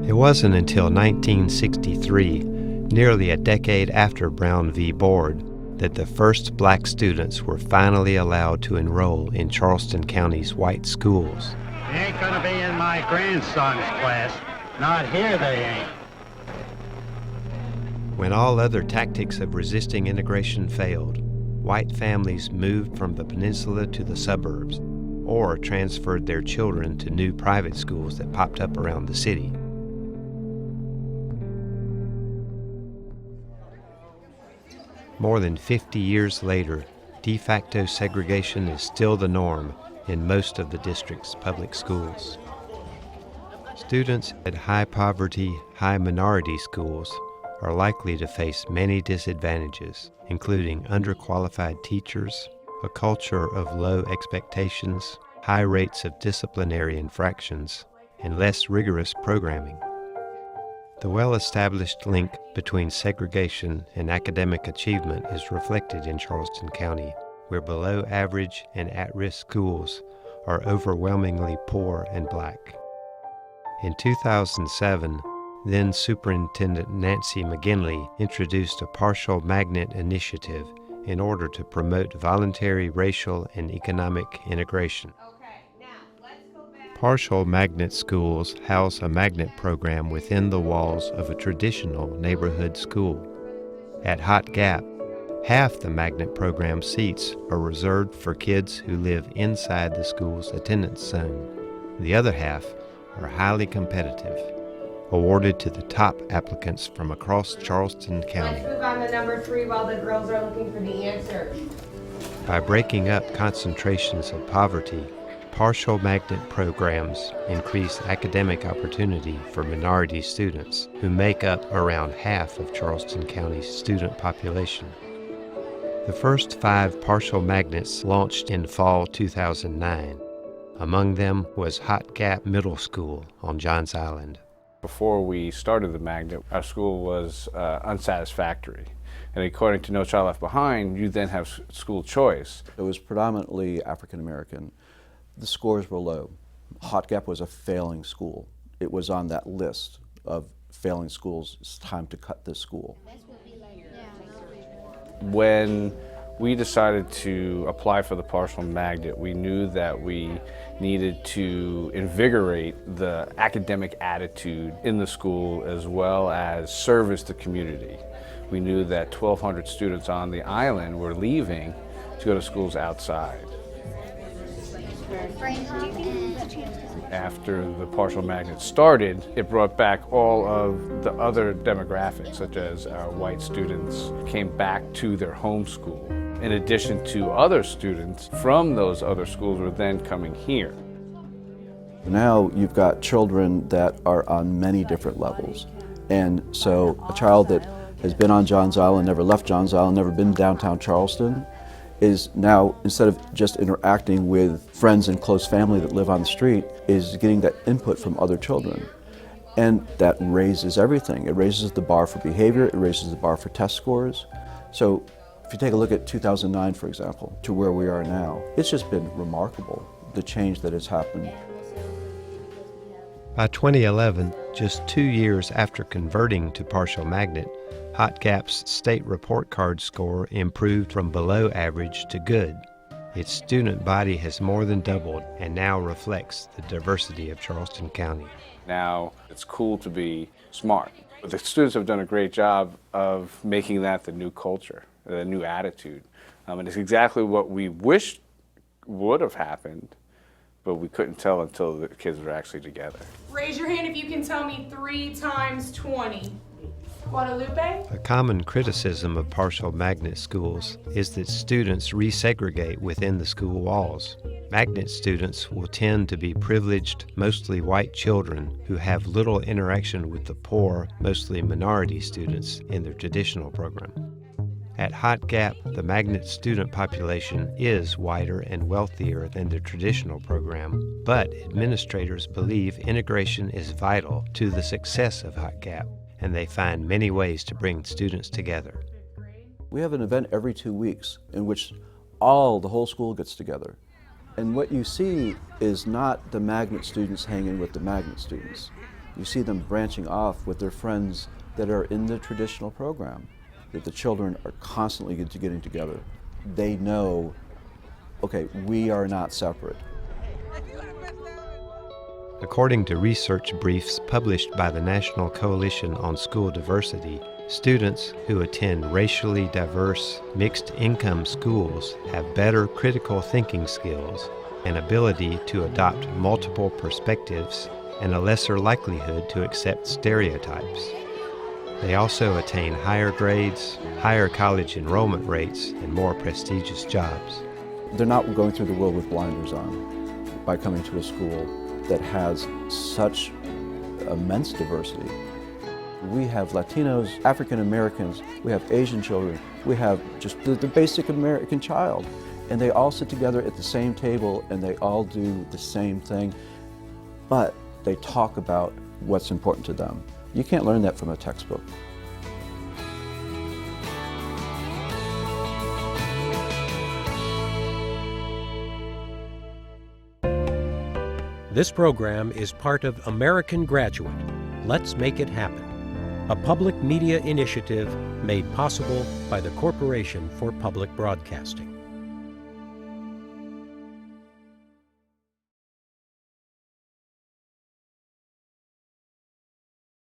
It wasn't until 1963, nearly a decade after Brown v. Board, that the first black students were finally allowed to enroll in Charleston County's white schools. They ain't gonna be in my grandson's class. Not here they ain't. When all other tactics of resisting integration failed, white families moved from the peninsula to the suburbs or transferred their children to new private schools that popped up around the city. More than 50 years later, de facto segregation is still the norm in most of the district's public schools. Students at high poverty, high minority schools are likely to face many disadvantages, including underqualified teachers, a culture of low expectations, high rates of disciplinary infractions, and less rigorous programming. The well-established link between segregation and academic achievement is reflected in Charleston County, where below-average and at-risk schools are overwhelmingly poor and black. In 2007, then Superintendent Nancy McGinley introduced a partial magnet initiative in order to promote voluntary racial and economic integration. Partial magnet schools house a magnet program within the walls of a traditional neighborhood school. At Haut, half the magnet program seats are reserved for kids who live inside the school's attendance zone. The other half are highly competitive, awarded to the top applicants from across Charleston County. Let's move on to number 3 while the girls are looking for the answer. By breaking up concentrations of poverty, partial magnet programs increase academic opportunity for minority students who make up around half of Charleston County's student population. The first 5 partial magnets launched in fall 2009. Among them was Haut Gap Middle School on Johns Island. Before we started the magnet, our school was unsatisfactory. And according to No Child Left Behind, you then have school choice. It was predominantly African American. The scores were low. Haut Gap was a failing school. It was on that list of failing schools. It's time to cut this school. When we decided to apply for the partial magnet, we knew that we needed to invigorate the academic attitude in the school as well as service the community. We knew that 1,200 students on the island were leaving to go to schools outside. After the partial magnet started, it brought back all of the other demographics, such as our white students came back to their home school. In addition to other students from those other schools were then coming here. Now you've got children that are on many different levels. And so a child that has been on Johns Island, never left Johns Island, never been downtown Charleston, is now, instead of just interacting with friends and close family that live on the street, is getting that input from other children. And that raises everything. It raises the bar for behavior, it raises the bar for test scores. So if you take a look at 2009, for example, to where we are now, it's just been remarkable, the change that has happened. By 2011, just 2 years after converting to partial magnet, Haut Gap's state report card score improved from below average to good. Its student body has more than doubled and now reflects the diversity of Charleston County. Now it's cool to be smart. But the students have done a great job of making that the new culture, the new attitude. And it's exactly what we wished would have happened, but we couldn't tell until the kids were actually together. Raise your hand if you can tell me 3 times 20. Guadalupe? A common criticism of partial magnet schools is that students resegregate within the school walls. Magnet students will tend to be privileged, mostly white children who have little interaction with the poor, mostly minority students in their traditional program. At Haut Gap, the magnet student population is whiter and wealthier than the traditional program, but administrators believe integration is vital to the success of Haut Gap, and they find many ways to bring students together. We have an event every 2 weeks in which the whole school gets together. And what you see is not the magnet students hanging with the magnet students. You see them branching off with their friends that are in the traditional program, that the children are constantly getting together. They know, okay, we are not separate. According to research briefs published by the National Coalition on School Diversity, students who attend racially diverse, mixed-income schools have better critical thinking skills, an ability to adopt multiple perspectives, and a lesser likelihood to accept stereotypes. They also attain higher grades, higher college enrollment rates, and more prestigious jobs. They're not going through the world with blinders on by coming to a school that has such immense diversity. We have Latinos, African Americans, we have Asian children, we have just the basic American child. And they all sit together at the same table and they all do the same thing, but they talk about what's important to them. You can't learn that from a textbook. This program is part of American Graduate. Let's make it happen. A public media initiative made possible by the Corporation for Public Broadcasting.